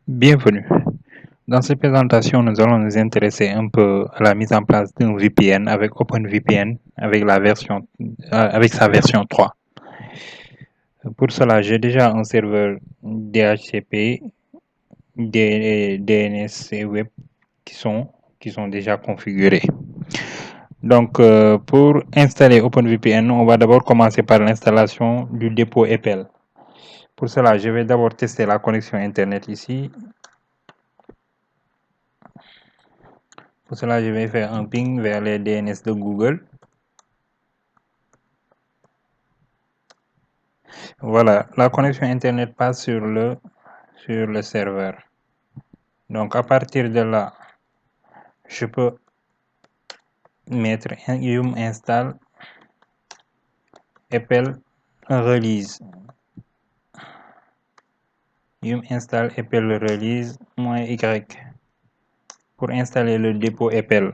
Bienvenue. Dans cette présentation, nous allons nous intéresser un peu à la mise en place d'un VPN avec OpenVPN avec sa version 3. Pour cela, j'ai déjà un serveur DHCP, DNS et web qui sont déjà configurés. Donc, pour installer OpenVPN, on va d'abord commencer par l'installation du dépôt EPEL. Pour cela, je vais d'abord tester la connexion Internet ici. Pour cela, je vais faire un ping vers les DNS de Google. Voilà, la connexion Internet passe sur le serveur. Donc, à partir de là, je peux mettre yum install EPEL release. Yum install EPEL release -y pour installer le dépôt EPEL.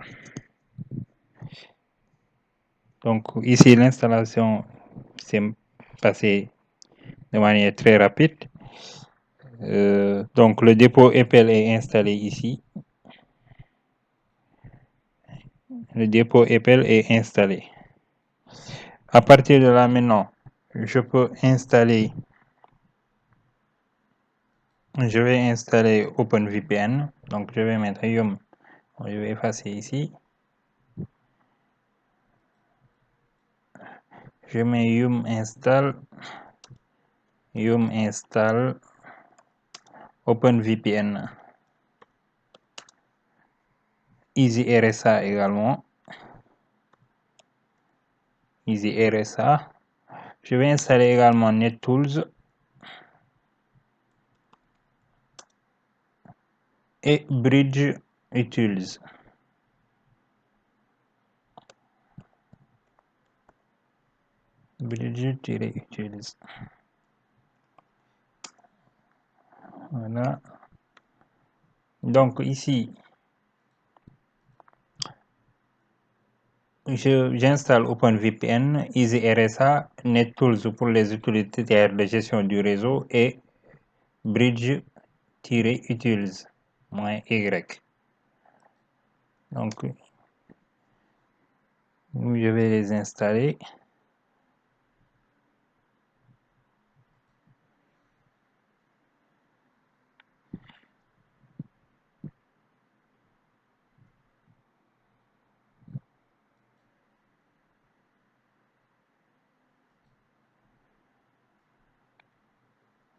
Donc, ici, l'installation s'est passée de manière très rapide. Donc, le dépôt EPEL est installé ici. Le dépôt EPEL est installé. À partir de là, maintenant, je vais installer OpenVPN. Donc, je vais mettre yum. Je vais effacer ici. Je mets yum install OpenVPN. Easy RSA également. Easy RSA. Je vais installer également NetTools et Bridge Utils. Bridge-Utils. Voilà. Donc ici, j'installe OpenVPN, Easy RSA, NetTools pour les utilitaires de gestion du réseau et Bridge-Utils -y. Donc, je vais les installer.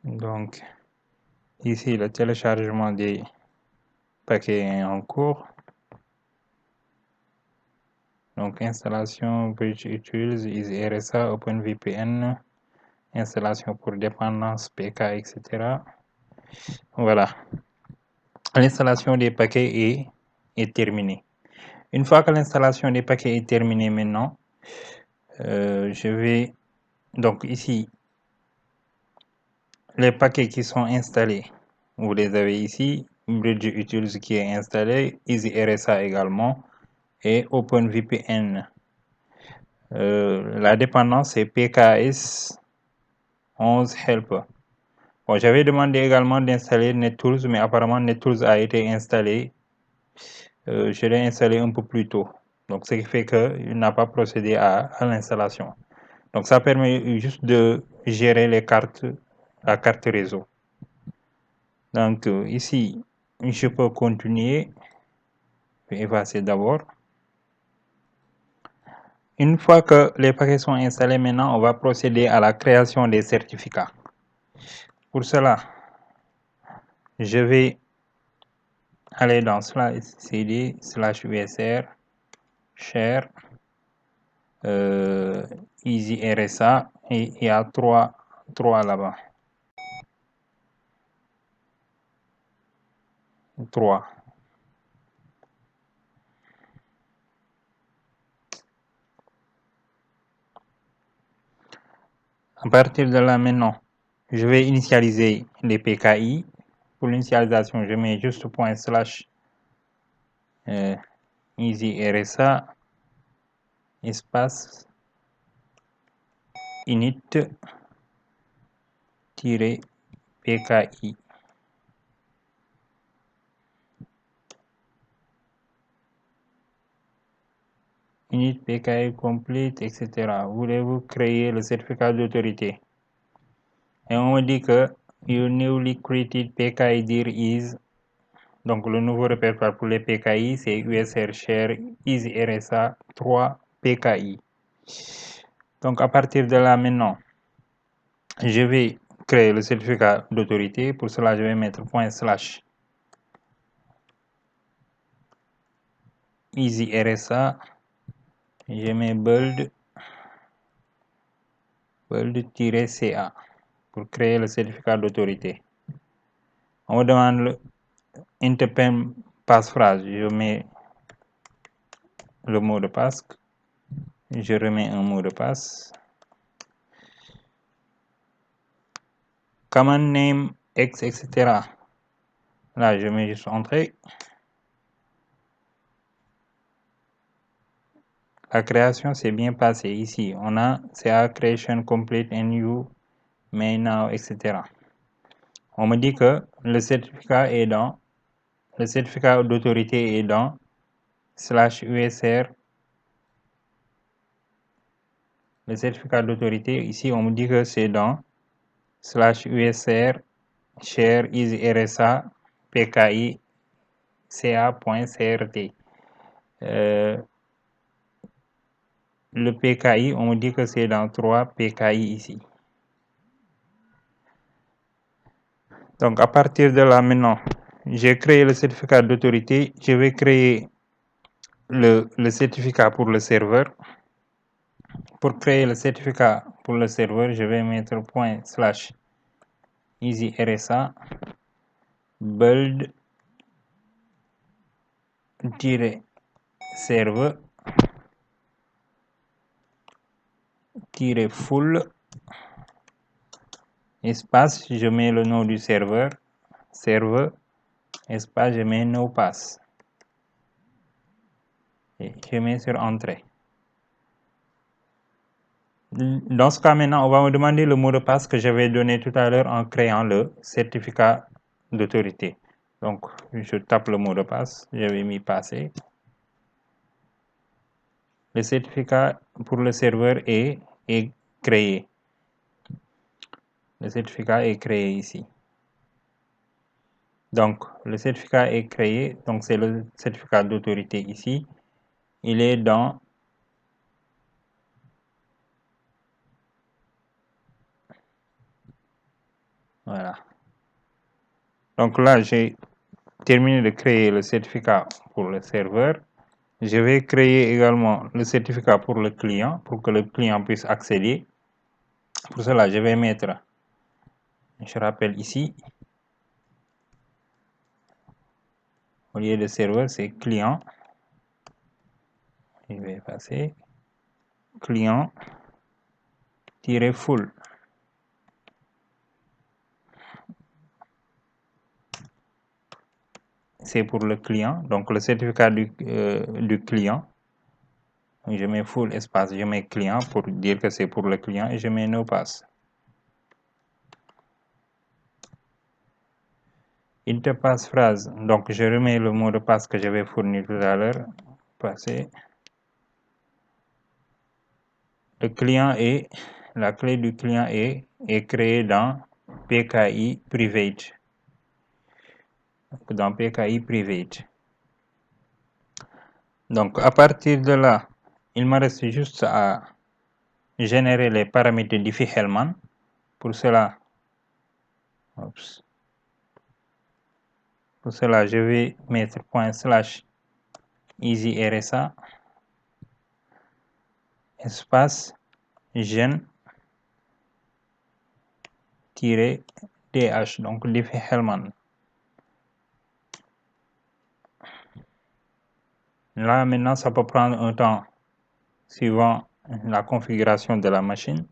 Donc, ici, le téléchargement des paquets est en cours. Donc, installation Bridge-Utils, Easy RSA, OpenVPN, installation pour dépendance, PK, etc. Voilà. L'installation des paquets est terminée. Une fois que l'installation des paquets est terminée maintenant, je vais donc ici, les paquets qui sont installés, vous les avez ici, Bridge-Utils qui est installé, Easy RSA également et OpenVPN. La dépendance est PKS 11 Helper. Bon, j'avais demandé également d'installer NetTools, mais apparemment NetTools a été installé. Je l'ai installé un peu plus tôt. Donc, ce qui fait qu'il n'a pas procédé à l'installation. Donc, ça permet juste de gérer la carte réseau. Donc, ici, je peux continuer. Je vais effacer d'abord. Une fois que les paquets sont installés, maintenant, on va procéder à la création des certificats. Pour cela, je vais aller dans cd/usr share Easy RSA et il y a trois là-bas. 3. À partir de là, maintenant, je vais initialiser les PKI. Pour l'initialisation, je mets juste / Easy RSA espace init-PKI. Init PKI complete, etc. Voulez-vous créer le certificat d'autorité? Et on me dit que your newly created PKI dir is, donc le nouveau répertoire pour les PKI, c'est USR Share Easy RSA 3 PKI. Donc à partir de là maintenant, je vais créer le certificat d'autorité. Pour cela, je vais mettre // Easy RSA. Je mets bold-ca pour créer le certificat d'autorité. On me demande le interpem passphrase. Je mets le mot de passe. Je remets un mot de passe. Command name, etc. Là, je mets juste entrée. La création s'est bien passée ici. On a CA creation complete and you may now, etc. On me dit que le certificat est dans, le certificat d'autorité est dans /USR. Le certificat d'autorité, ici, on me dit que c'est dans /USR share is RSA PKI ca.crt. Le PKI, on me dit que c'est dans 3 PKI ici. Donc, à partir de là, maintenant, j'ai créé le certificat d'autorité. Je vais créer le certificat pour le serveur. Pour créer le certificat pour le serveur, je vais mettre /easy RSA build server full espace, je mets le nom du serveur espace, je mets no pass et je mets sur entrée. Dans ce cas maintenant, on va me demander le mot de passe que j'avais donné tout à l'heure en créant le certificat d'autorité. Donc, je tape le mot de passe, j'avais mis passer. Le certificat pour le serveur est créé. Le certificat est créé ici. Donc, le certificat est créé. Donc, c'est le certificat d'autorité ici. Il est dans voilà. Donc là, j'ai terminé de créer le certificat pour le serveur. Je vais créer également le certificat pour le client pour que le client puisse accéder. Pour cela, je vais mettre, je rappelle ici, au lieu de serveur, c'est client. Je vais passer client-full. C'est pour le client, donc le certificat du client. Je mets full espace, je mets client pour dire que c'est pour le client et je mets no pass. Interpass phrase, donc je remets le mot de passe que j'avais fourni tout à l'heure. Passer. Le client est, la clé du client est créée dans PKI private. Dans PKI private. Donc à partir de là, il me reste juste à générer les paramètres de Diffie-Hellman. Pour cela, je vais mettre /easy RSA espace gen-dh, donc Diffie-Hellman. Là, maintenant, ça peut prendre un temps suivant la configuration de la machine.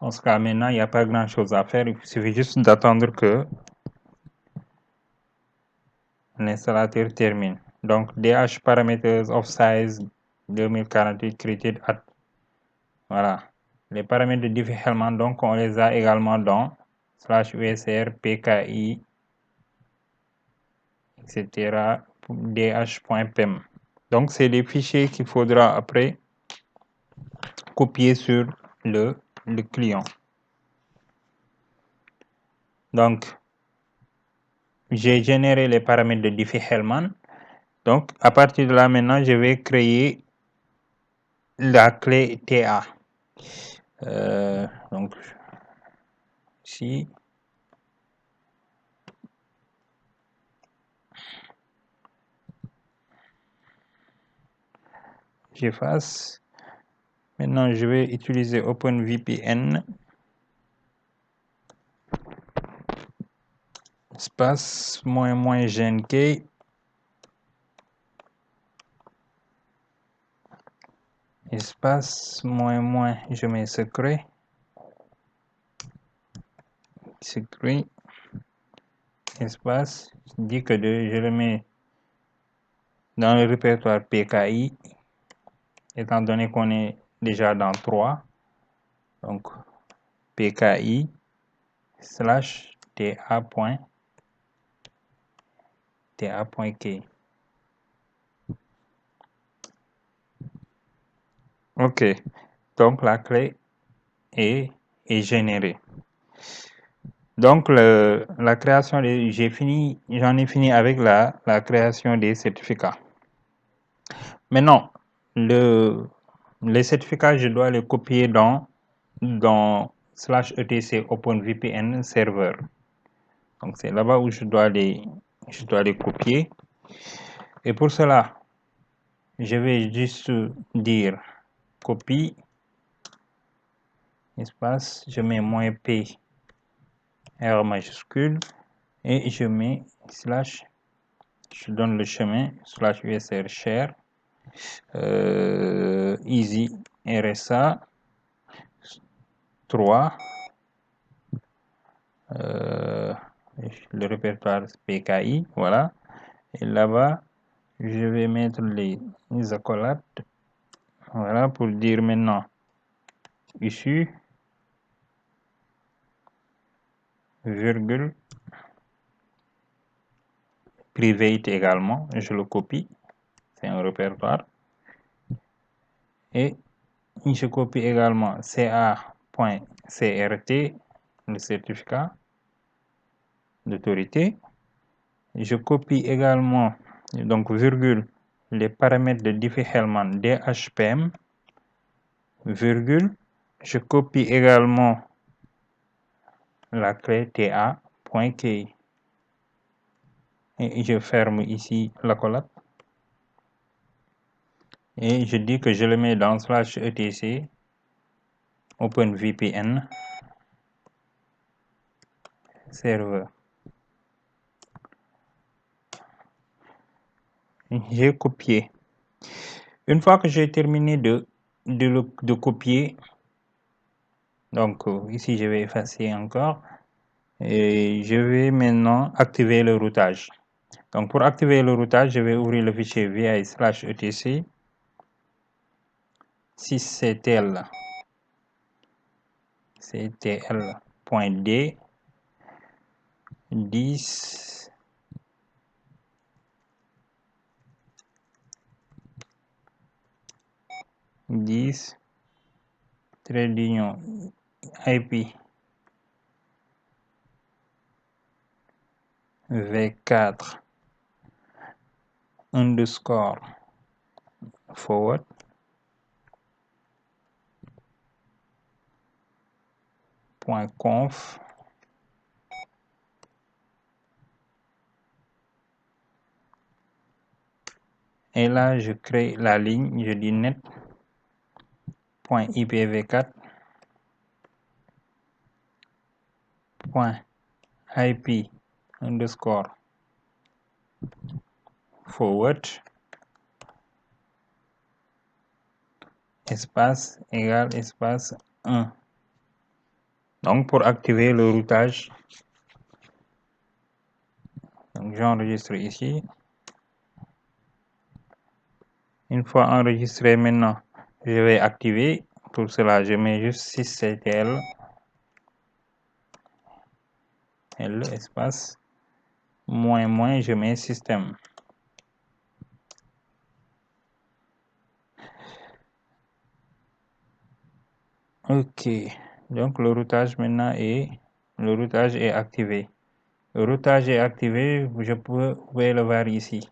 Dans ce cas, maintenant, il n'y a pas grand chose à faire. Il suffit juste d'attendre que l'installateur termine. Donc, DH parameters of size 2048 created at. Voilà. Les paramètres de Diffie-Hellman, donc, on les a également dans /usr pki, etc. dh.pem. Donc, c'est des fichiers qu'il faudra après copier sur le client. Donc, j'ai généré les paramètres de Diffie-Hellman. Donc, à partir de là, maintenant, je vais créer la clé TA. Donc, ici, j'efface. Maintenant, je vais utiliser OpenVPN. Espace -GNK. Espace -, je mets secret. Secret. Espace, je dis que je le mets dans le répertoire PKI, étant donné qu'on est déjà dans 3. Donc, PKI /ta.key. OK. Donc, la clé est générée. Donc, la création j'en ai fini avec la création des certificats. Maintenant, les certificats, je dois les copier dans /etc OpenVPN serveur. Donc, c'est là-bas où je dois les copier. Et pour cela, je vais juste dire copie, espace, je mets -p, R majuscule, et je mets / je donne le chemin, /usr share, easy RSA 3, le répertoire PKI, voilà. Et là-bas, je vais mettre les accolades, voilà, pour dire maintenant issu, virgule, private également, je le copie, c'est un répertoire. Et je copie également ca.crt, le certificat d'autorité. Je copie également, donc virgule, les paramètres de Diffie-Hellman DHPM, virgule. Je copie également la clé ta.key. Et je ferme ici l'accolade. Et je dis que je le mets dans /etc OpenVPN serveur. J'ai copié. Une fois que j'ai terminé de copier, donc ici je vais effacer encore, et je vais maintenant activer le routage. Donc pour activer le routage, je vais ouvrir le fichier vi /etc 6ctl ctl.d 10 trait d'union IP v4 underscore forward .conf et là je crée la ligne, je dis net .ipv4 .ip underscore forward espace égal espace 1. Donc pour activer le routage, donc j'enregistre ici. Une fois enregistré, maintenant je vais activer. Pour cela je mets juste 6ctl L espace moins, je mets système. Ok, donc le routage maintenant est activé. Le routage est activé, je peux le voir ici.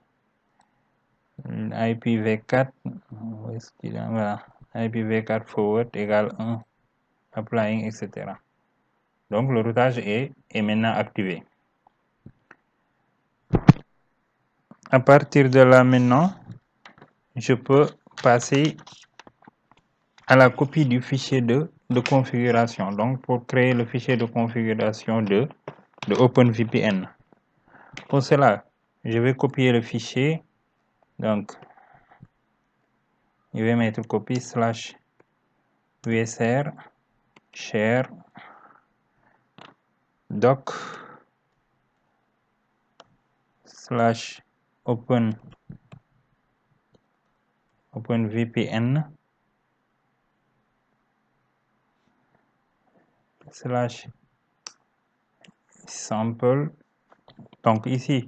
IPv4, où est-ce qu'il est? Voilà, IPv4 forward égale 1, applying, etc. Donc le routage est maintenant activé. À partir de là maintenant, je peux passer à la copie du fichier de configuration. Donc pour créer le fichier de configuration de OpenVPN. Pour cela, je vais copier le fichier. Donc, je vais mettre copie / usr share doc / openvpn / sample. Donc ici,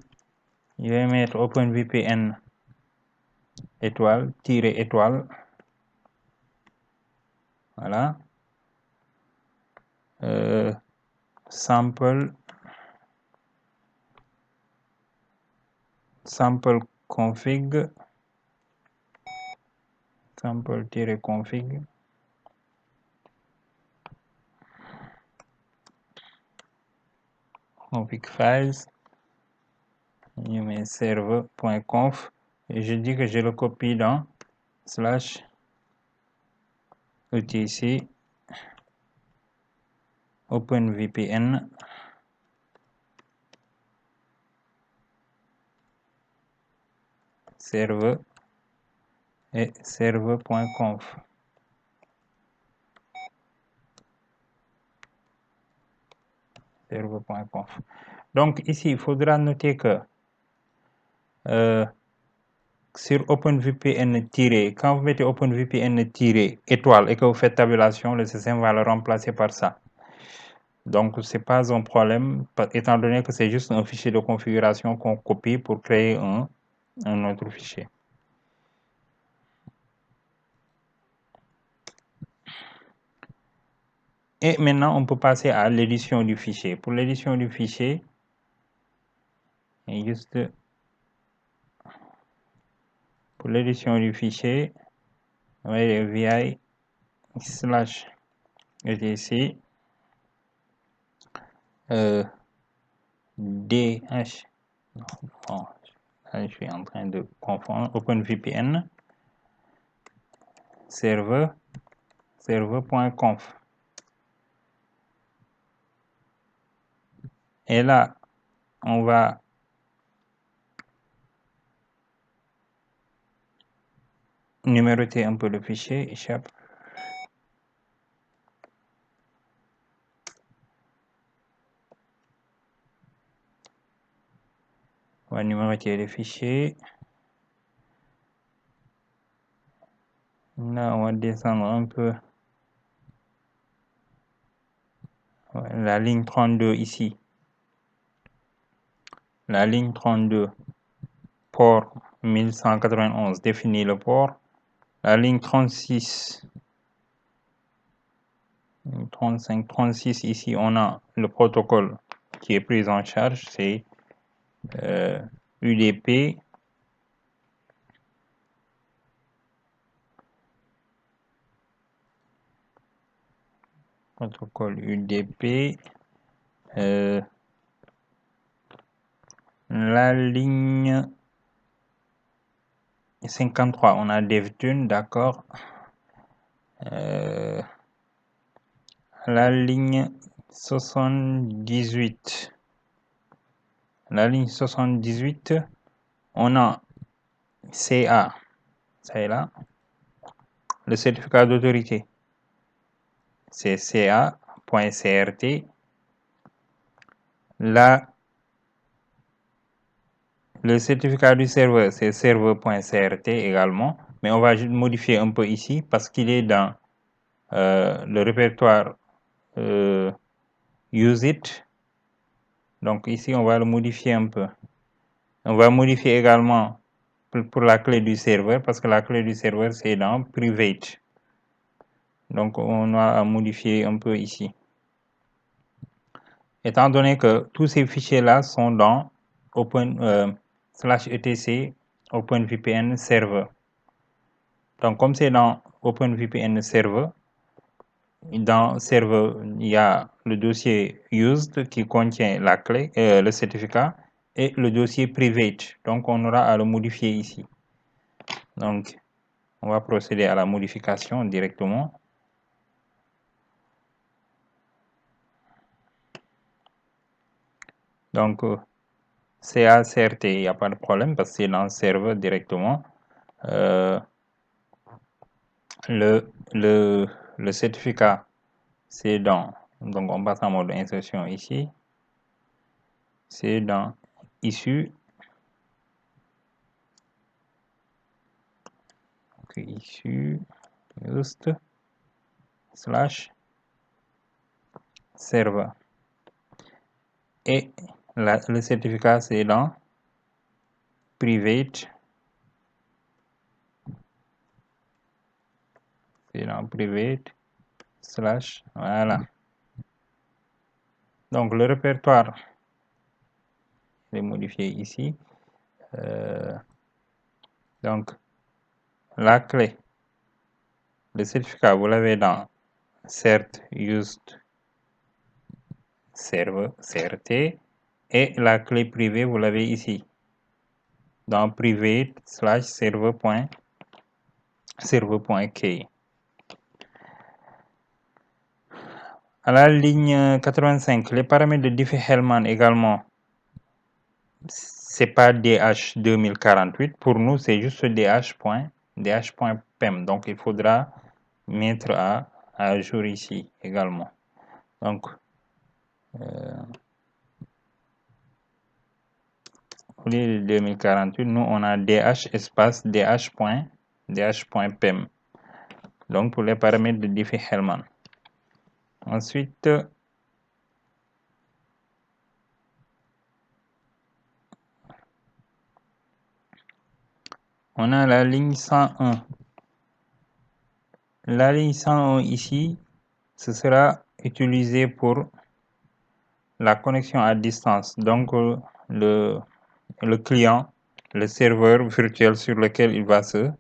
je vais mettre openvpn étoile étoile. Voilà. Sample config sample-config config files, je mets server.conf et je dis que je le copie dans /etc openvpn server et server.conf. Donc ici, il faudra noter que sur OpenVPN quand vous mettez OpenVPN étoile et que vous faites tabulation, le système va le remplacer par ça. Donc, ce n'est pas un problème, étant donné que c'est juste un fichier de configuration qu'on copie pour créer un autre fichier. Et maintenant, on peut passer à l'édition du fichier. Pour l'édition du fichier, pour l'édition du fichier, on va aller vi /etc dh. Bon, je suis en train de confondre. OpenVPN server.conf. Et là, on va numéroter un peu le fichier, échappe. On va numéroter les fichiers. Là, on va descendre un peu. La ligne 32 ici. La ligne 32, port 1191, définit le port. La ligne 36, 35, 36, ici, on a le protocole qui est pris en charge, c'est UDP. Protocole UDP. La ligne 53, on a DevTune, d'accord. La ligne 78. La ligne 78, on a CA, ça est là. Le certificat d'autorité, c'est ca.crt. Là, le certificat du serveur, c'est serveur.crt également. Mais on va modifier un peu ici parce qu'il est dans le répertoire use it. Donc ici, on va le modifier un peu. On va modifier également pour la clé du serveur, parce que la clé du serveur, c'est dans Private. Donc, on a à modifier un peu ici. Étant donné que tous ces fichiers-là sont dans /etc OpenVPN Server. Donc, comme c'est dans OpenVPN Server, dans Server, il y a le dossier Used qui contient la clé, le certificat, et le dossier Private. Donc, on aura à le modifier ici. Donc, on va procéder à la modification directement. Donc, CACRT, il n'y a pas de problème parce que c'est dans le serveur directement. Le certificat, c'est dans, donc on passe en mode insertion ici, c'est dans issue, donc issue, just, slash, serveur. Et le certificat, c'est dans private, slash, voilà. Donc le répertoire, je vais modifier ici. Donc la clé, le certificat, vous l'avez dans cert used server, CRT, et la clé privée, vous l'avez ici, dans private slash server.key. À la ligne 85, les paramètres de Diffie-Hellman également, c'est pas DH2048. Pour nous, c'est juste DH.pem. Donc, il faudra mettre à jour ici également. Donc, au lieu de 2048, nous, on a DH espace DH.pem. Donc, pour les paramètres de Diffie-Hellman. Ensuite, on a la ligne 101. La ligne 101 ici, ce sera utilisé pour la connexion à distance. Donc, le client, le serveur virtuel sur lequel il va se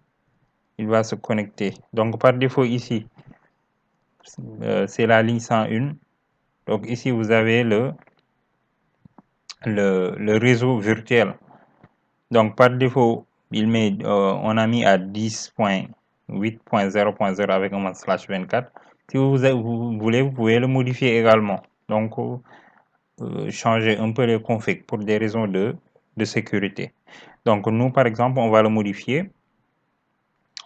connecter. Donc, par défaut ici, c'est la ligne 101. Donc, ici, vous avez le réseau virtuel. Donc, par défaut, on a mis à 10.8.0.0 avec un mode /24. Si vous voulez, vous pouvez le modifier également. Donc, changer un peu les configs pour des raisons de sécurité. Donc, nous, par exemple, on va le modifier.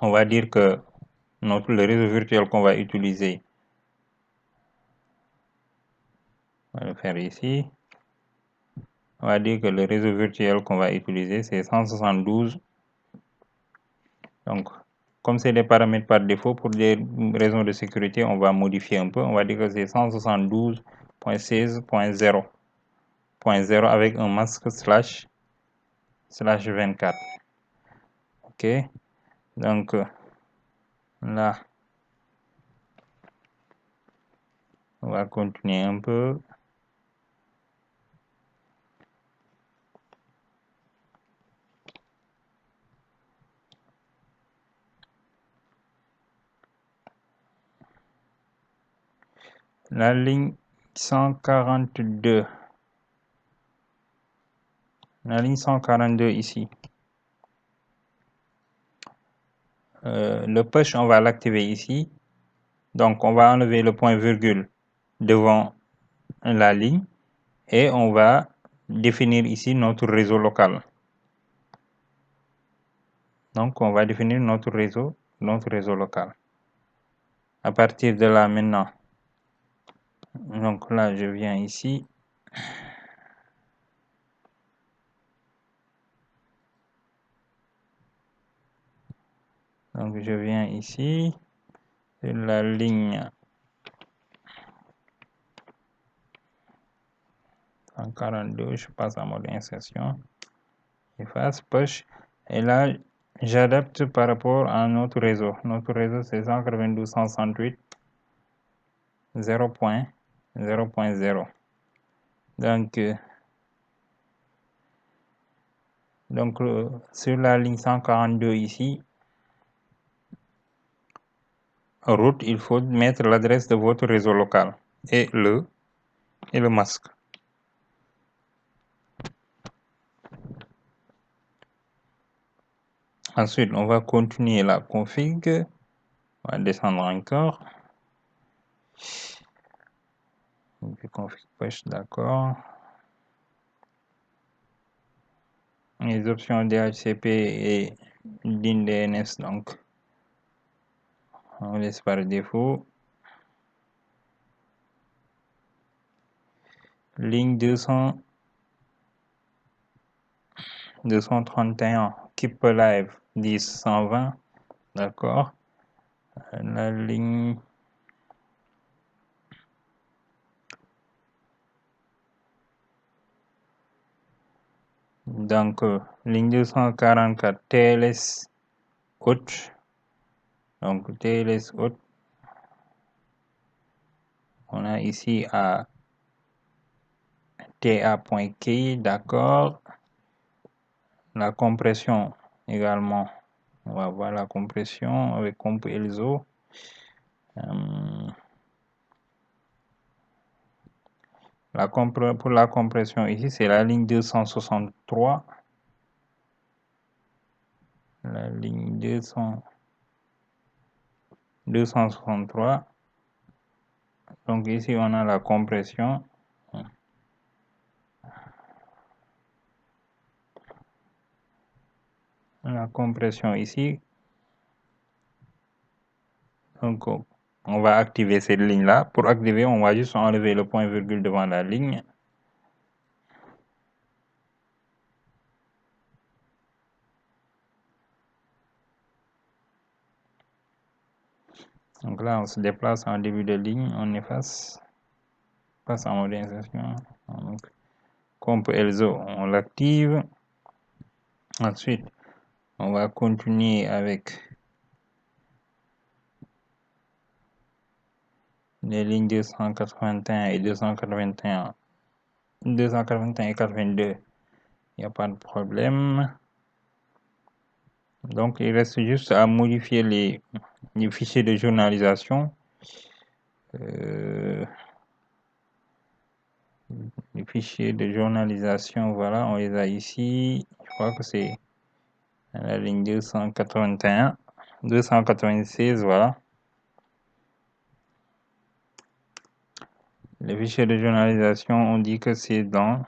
On va dire que le réseau virtuel qu'on va utiliser, on va le faire ici. On va dire que le réseau virtuel qu'on va utiliser, c'est 172. Donc, comme c'est des paramètres par défaut, pour des raisons de sécurité, on va modifier un peu. On va dire que c'est 172.16.0.0 avec un masque /24. OK. Donc, là, on va continuer un peu. La ligne 142. La ligne 142 ici. Le push, on va l'activer ici. Donc, on va enlever le point virgule devant la ligne et on va définir ici notre réseau local. Donc, on va définir notre réseau local. À partir de là, maintenant, donc là, je viens ici. Donc, je viens ici. C'est la ligne 142, je passe en mode insertion, efface, push, et là, j'adapte par rapport à notre réseau. Notre réseau, c'est 192.168, 0.0.0. Donc, sur la ligne 142 ici, route, il faut mettre l'adresse de votre réseau local et le masque. Ensuite, on va continuer la config. On va descendre encore. Config push, d'accord. Les options DHCP et ligne DNS, donc on laisse par défaut. Ligne 231, Keep Live 10.120, d'accord. La ligne donc ligne 244 TLS haute, donc TLS haute, on a ici à ta.key, d'accord. La compression également, on va voir la compression avec comp ELSO. Pour la compression ici, c'est la ligne 263. La ligne 263. Donc ici, on a la compression. La compression ici. Donc, on va activer cette ligne-là. Pour activer, on va juste enlever le point virgule devant la ligne. Donc là, on se déplace en début de ligne, on efface, passe en mode insertion. Donc, comp ELSO, on l'active. Ensuite, on va continuer avec les lignes 281 et 281. 281 et 82, il n'y a pas de problème. Donc, il reste juste à modifier les fichiers de journalisation. Les fichiers de journalisation, voilà, on les a ici. Je crois que c'est la ligne 281, 296, voilà. Les fichiers de journalisation, on dit que c'est dans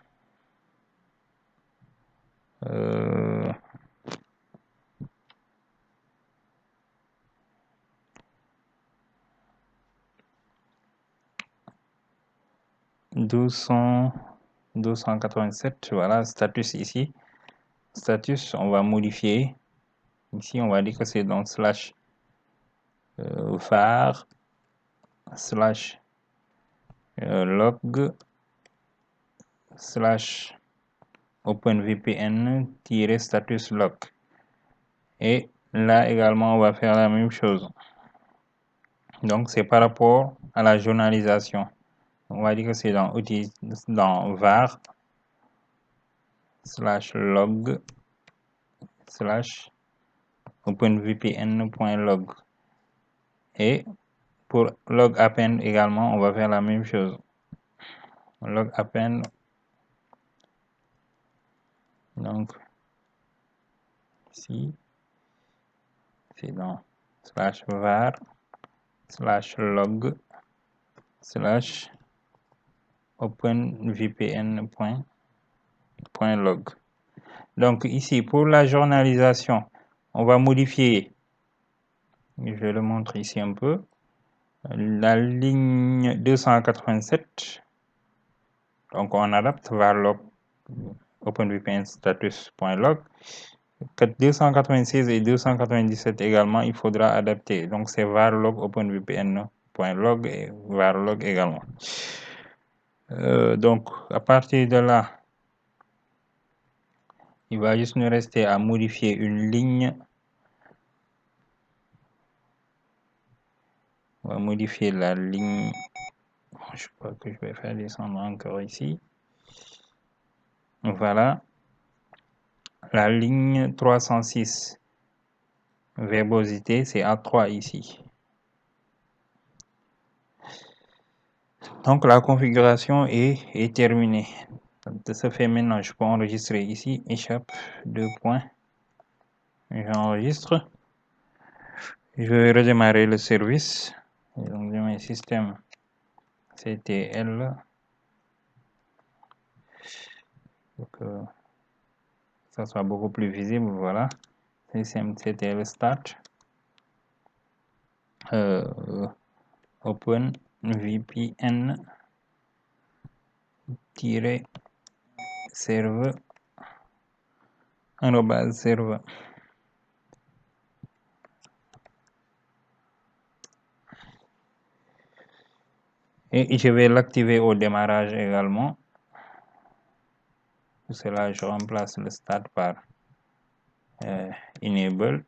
287, voilà, status ici. Status, on va modifier. Ici, on va dire que c'est dans slash var slash log slash openvpn-status log. Et là également, on va faire la même chose. Donc, c'est par rapport à la journalisation. On va dire que c'est dans outils, dans var slash log slash openvpn.log. Et pour log append également, on va faire la même chose. Log append, donc ici, c'est dans slash var slash log slash openvpn.log. Donc ici, pour la journalisation, on va modifier, je vais le montrer ici un peu, la ligne 287. Donc on adapte var log openvpn status.log. 296 et 297 également, il faudra adapter. Donc c'est var log openvpn.log et var log également. Donc, à partir de là, il va juste nous rester à modifier une ligne. On va modifier la ligne. Je crois que je vais faire descendre encore ici. Voilà. La ligne 306. Verbosité, c'est A3 ici. Donc, la configuration est terminée. De ce fait, maintenant, je peux enregistrer ici, échappe, 2 points. J'enregistre. Je vais redémarrer le service. Et donc, je mets système CTL. Pour que ça soit beaucoup plus visible. Voilà. Système CTL start. Open VPN serveur @serveur. Et je vais l'activer au démarrage également. Pour cela, je remplace le start par enable.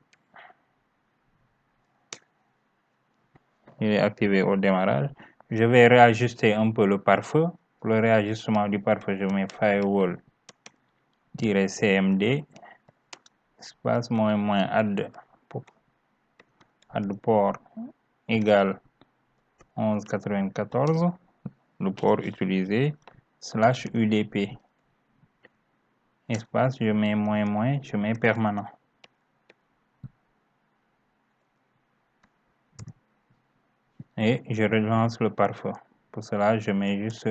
Il est activé au démarrage. Je vais réajuster un peu le pare-feu. Pour le réajustement du pare-feu, je mets firewall-cmd espace -add port égale 1194, le port utilisé, /udp espace, je mets -, je mets permanent. Et je relance le pare-feu. Pour cela, je mets juste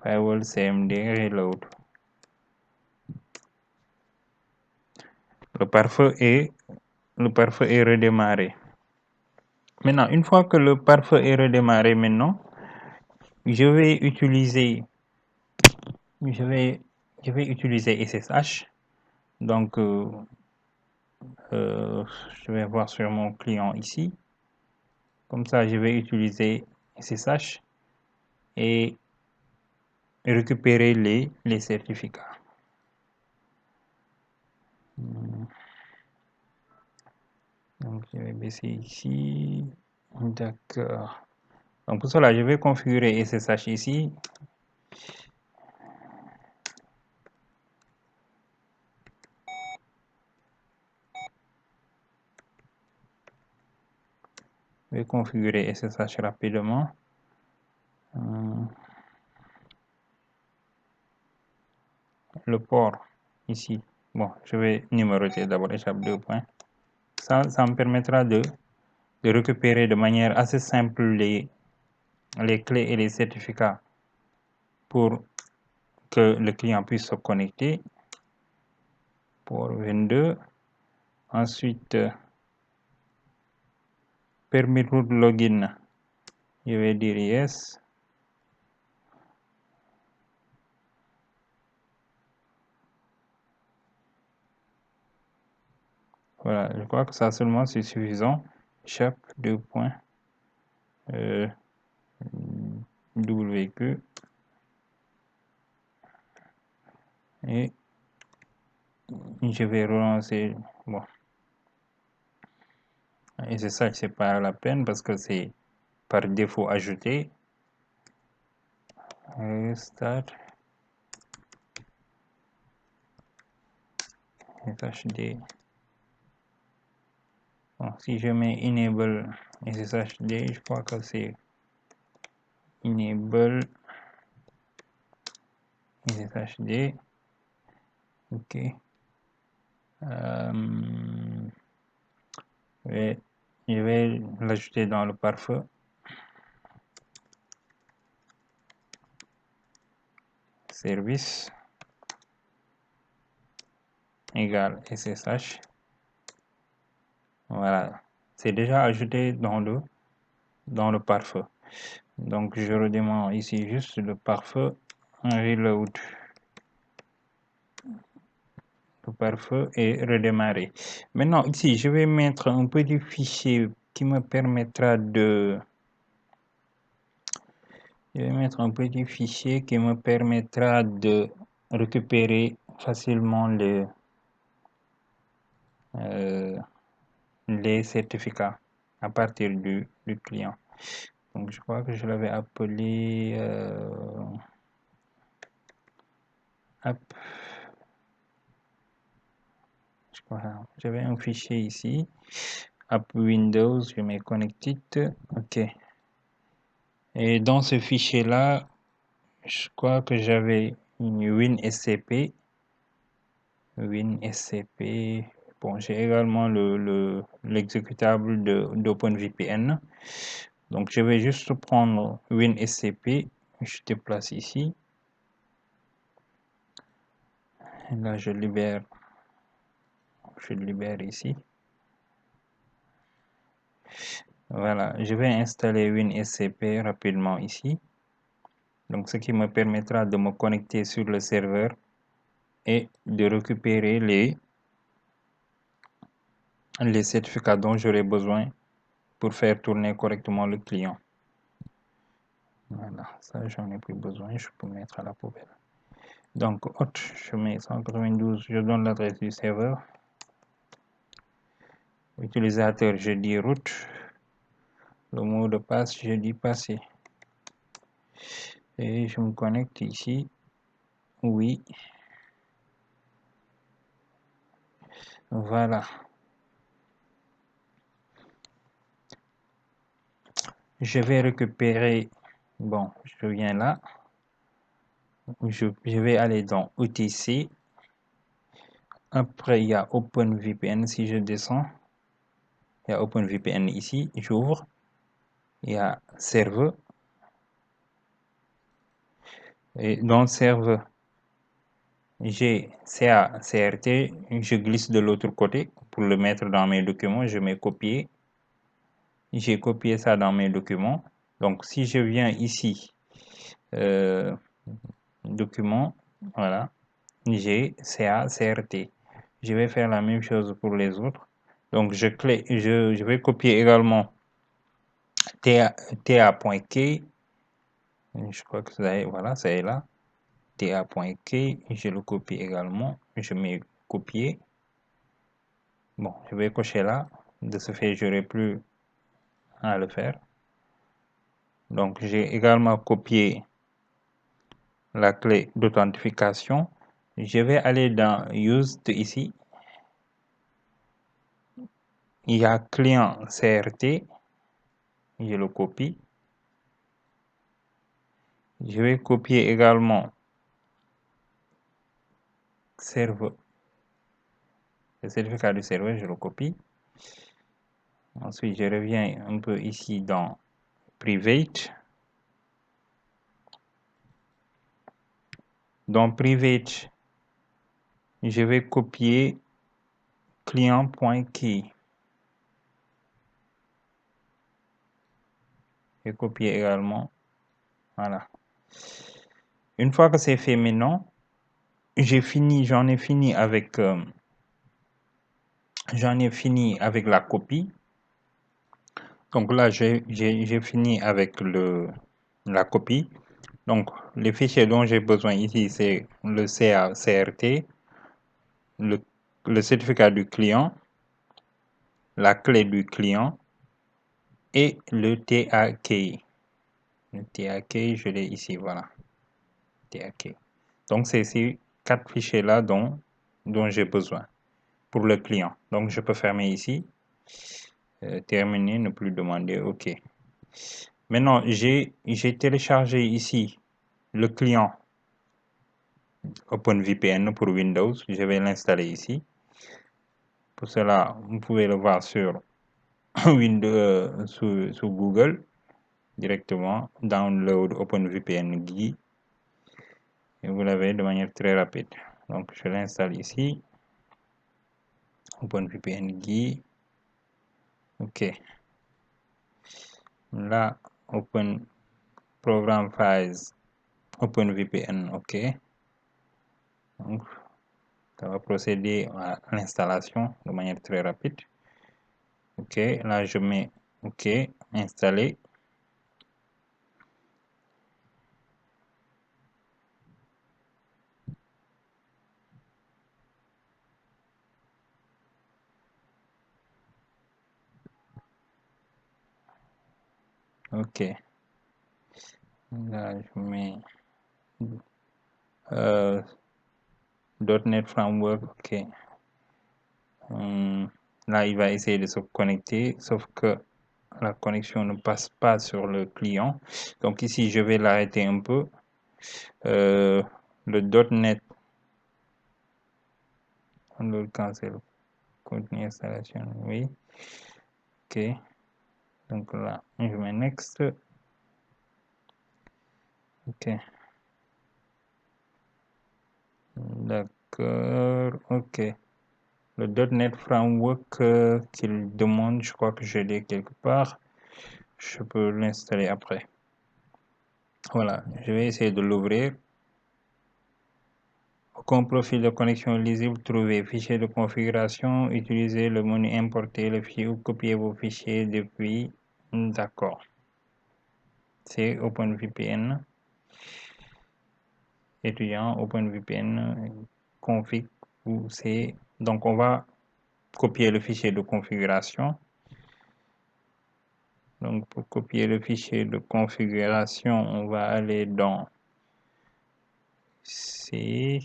firewall cmd reload. Le pare-feu est redémarré. Maintenant, une fois que le pare-feu est redémarré, maintenant, je vais utiliser SSH. Donc, je vais voir sur mon client ici. Comme ça, je vais utiliser SSH et récupérer les certificats. Donc, je vais baisser ici. D'accord. Donc, pour cela, je vais configurer SSH ici. Je vais configurer SSH rapidement. Le port ici. Bon, je vais numéroter d'abord échappe 2 points. Ça me permettra de récupérer de manière assez simple les clés et les certificats pour que le client puisse se connecter. Port 22. Ensuite, permis root login. Je vais dire yes. Voilà, je crois que ça seulement c'est suffisant. Échappe 2 points. WQ. Et je vais relancer. Bon. Et c'est ça, c'est pas la peine parce que c'est par défaut ajouté. Start. SSHD. Bon, si je mets enable SSHD, je crois que c'est enable SSHD. Ok. Je vais l'ajouter dans le pare-feu. Service égale SSH. Voilà, c'est déjà ajouté dans le pare-feu. Donc je redémarre ici juste le pare-feu, reload. Le pare-feu est redémarré. Maintenant ici, je vais mettre un petit fichier qui me permettra de Je vais mettre un petit fichier qui me permettra de récupérer facilement les certificats à partir du client. Donc je crois que je l'avais appelé app. J'avais un fichier ici, app Windows, je mets connected, ok. Et dans ce fichier là, je crois que j'avais une WinSCP. Bon, j'ai également l'exécutable d'OpenVPN. Donc je vais juste prendre WinSCP, je déplace ici. Et là je libère ici. Voilà, je vais installer WinSCP rapidement ici. Donc ce qui me permettra de me connecter sur le serveur et de récupérer les certificats dont j'aurai besoin pour faire tourner correctement le client. Voilà, ça j'en ai plus besoin, je peux mettre à la poubelle. Donc hôte, je mets 192, je donne l'adresse du serveur. Utilisateur, je dis root. Le mot de passe, je dis passé. Et je me connecte ici. Oui. Voilà. Je vais récupérer. Bon, je viens là. Je vais aller dans OTC. Après, il y a OpenVPN. Si je descends, il y a OpenVPN ici. J'ouvre. Il y a serveur. Et dans serveur, j'ai CA-CRT. Je glisse de l'autre côté pour le mettre dans mes documents. Je mets copier. J'ai copié ça dans mes documents. Donc, si je viens ici, document, voilà, j'ai CA-CRT. Je vais faire la même chose pour les autres. Donc, je vais copier également ta.key. Je crois que voilà, ça est là. ta.key, je le copie également. Je mets copier. Bon, je vais cocher là. De ce fait, j'aurai plus à le faire. Donc, j'ai également copié la clé d'authentification. Je vais aller dans Used ici. Il y a client CRT. Je le copie. Je vais copier également serveur. Le certificat du serveur, je le copie. Ensuite, je reviens un peu ici dans Private. Dans Private, je vais copier client.key. Je vais copier également. Voilà. Une fois que c'est fait maintenant, j'en ai fini avec la copie. Donc là, j'ai fini avec la copie. Donc, les fichiers dont j'ai besoin ici, c'est le CA-CRT, le certificat du client, la clé du client et le TAK. Le TAK, je l'ai ici, voilà. TAK. Donc, c'est ces 4 fichiers-là dont j'ai besoin pour le client. Donc, je peux fermer ici. Terminer, ne plus demander OK. Maintenant, j'ai téléchargé ici le client OpenVPN pour Windows. Je vais l'installer ici. Pour cela, vous pouvez le voir sur Windows, sur Google directement. Download OpenVPN GUI. Et vous l'avez de manière très rapide. Donc, je l'installe ici. OpenVPN GUI. OK. Là, Open Program Files OpenVPN. OK. Donc, ça va procéder à l'installation de manière très rapide. OK. Là, je mets OK. Installer. ok. Là, je mets euh, .NET Framework, ok. Là, il va essayer de se connecter, sauf que la connexion ne passe pas sur le client. Donc ici, je vais l'arrêter un peu. Le .NET, on le cancel. Continue installation, oui. Ok. Donc là, je mets next. Ok. D'accord. Ok. Le .NET Framework qu'il demande, je crois que je l'ai quelque part. Je peux l'installer après. Voilà. Je vais essayer de l'ouvrir. Aucun profil de connexion lisible trouvé. Fichier de configuration. Utilisez le menu importer le fichier ou copier vos fichiers depuis. D'accord. C'est OpenVPN. Étudiant OpenVPN config ou c'est. Donc on va copier le fichier de configuration. Donc pour copier le fichier de configuration, on va aller dans C.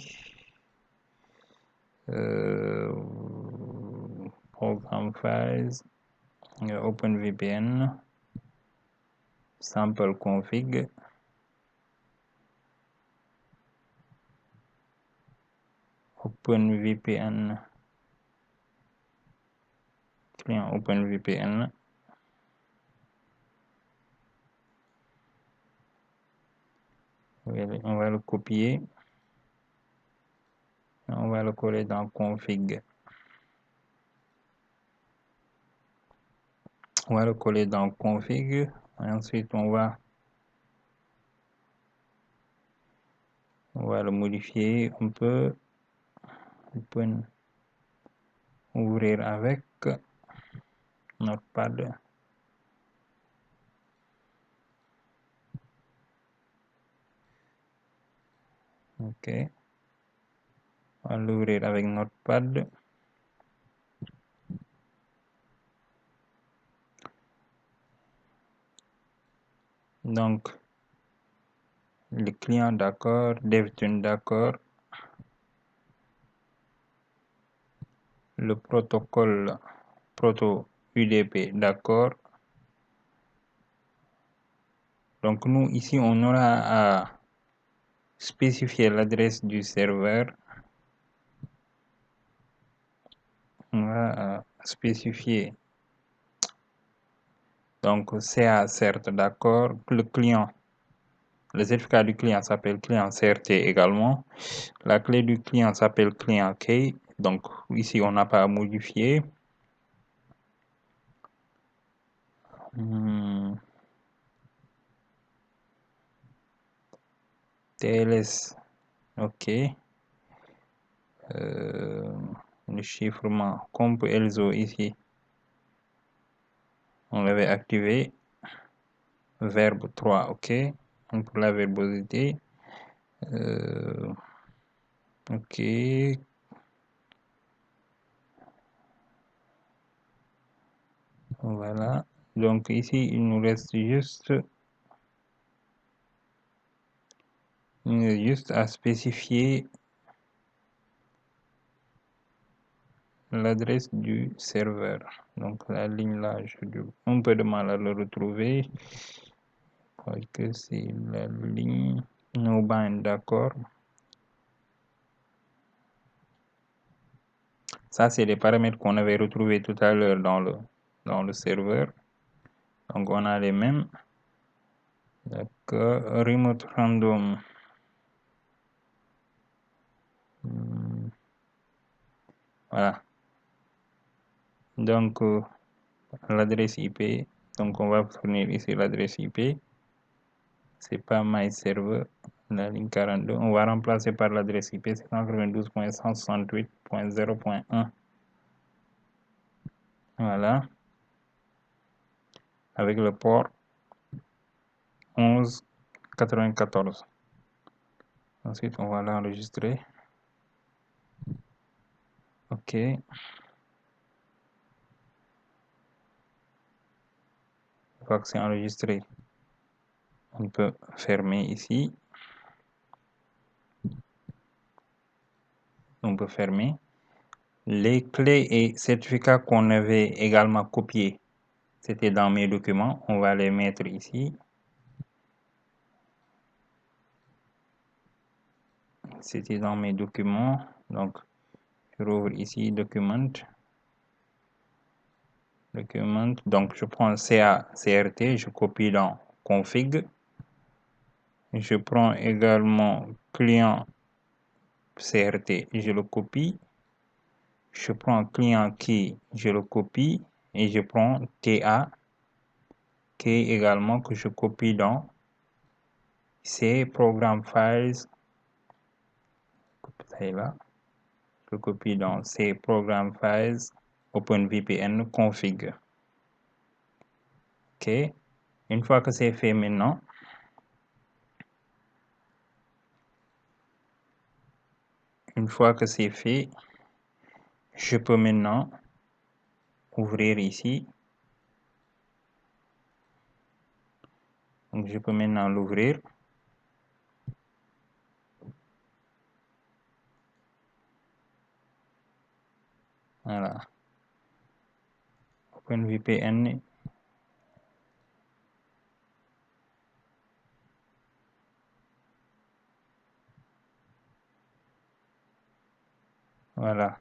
Program Files, OpenVPN, sample config, OpenVPN, client OpenVPN. On va le copier. On va le coller dans config. On va le coller dans config. Et ensuite, on va le modifier un peu. Open, ouvrir avec Notepad. Ok. On va l'ouvrir avec Notepad. Donc, le client d'accord, DevTune d'accord, le protocole proto UDP d'accord. Donc, nous, ici, on aura à spécifier l'adresse du serveur. On va spécifier. Donc, CA CERT d'accord. Le client, le certificat du client s'appelle client CRT également. La clé du client s'appelle client key. Donc, ici, on n'a pas à modifier. TLS, ok. Le chiffrement, comp ELSO ici, on l'avait activé. Verbe 3, ok. Donc pour la verbosité, ok. Voilà. Donc ici, il nous reste juste à spécifier l'adresse du serveur. Donc la ligne là, j'ai un peu de mal à le retrouver. Je crois que c'est la ligne no bind, d'accord. Ça, c'est les paramètres qu'on avait retrouvés tout à l'heure dans le serveur. Donc on a les mêmes. D'accord. Remote random. Voilà. Donc l'adresse IP. Donc on va fournir ici l'adresse IP. C'est pas my server, la ligne 42. On va remplacer par l'adresse IP 192.168.0.1. Voilà. Avec le port 1194. Ensuite, on va l'enregistrer. OK. fois que c'est enregistré, on peut fermer ici. On peut fermer. Les clés et certificats qu'on avait également copiés, c'était dans mes documents. On va les mettre ici. C'était dans mes documents. Donc, je rouvre ici document. Donc, je prends CA, CRT, je copie dans config. Je prends également client CRT, je le copie. Je prends client key, je le copie. Et je prends TA, key également que je copie dans C program files. Là, je copie dans C program files, OpenVPN config. OK. Une fois que c'est fait maintenant, je peux maintenant ouvrir ici. Donc, je peux maintenant l'ouvrir. Voilà. OpenVPN. Voilà.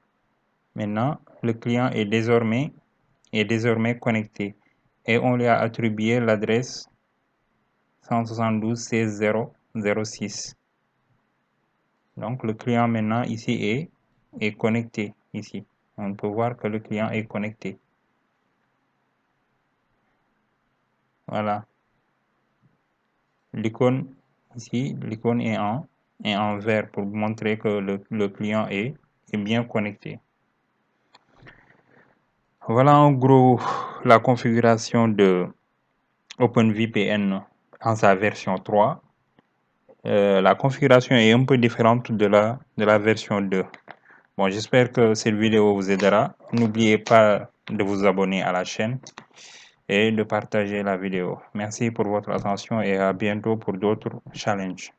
Maintenant, le client est désormais connecté et on lui a attribué l'adresse 172.16.0.0.6. Donc, le client maintenant ici est connecté ici. On peut voir que le client est connecté. Voilà. L'icône ici, l'icône est en vert pour montrer que le client est bien connecté. Voilà en gros la configuration de OpenVPN en sa version 3. La configuration est un peu différente de la version 2. Bon, j'espère que cette vidéo vous aidera. N'oubliez pas de vous abonner à la chaîne et de partager la vidéo. Merci pour votre attention et à bientôt pour d'autres challenges.